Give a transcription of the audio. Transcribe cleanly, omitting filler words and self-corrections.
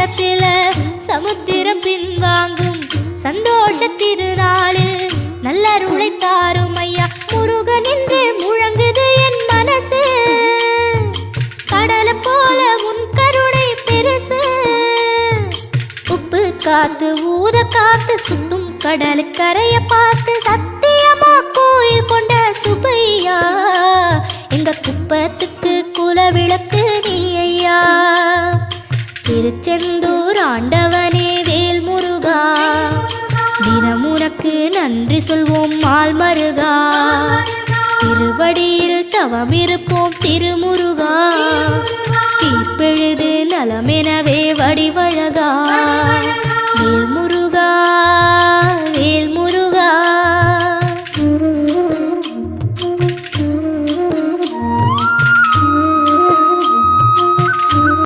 நேரத்தில் சமுத்திரம் பின்வாங்கும் சந்தோஷ திருநாளில் நல்லருளை தாரும் ஐயா முருகன் என்று முழங்குது என் மனசு. கடலை போல உன் கருணை பெருசு. உப்பு காத்து ஊத காத்து சுத்தும் கடலுக்கரைய பார்த்து சத்தியமா கோயில் கொண்ட சுப்பையா எங்க குப்பத்துக்கு குலவிளக்கு நீ ஐயா. திருச்செந்தூர் ஆண்டவனே வேல் முருகா தினம் உனக்கு நன்றி சொல்வோம் மால் மருகா. திருவடியில் தவம் இருப்போம் திருமுருகா. தீர்ப்பெழுது நலமெனவே வடிவ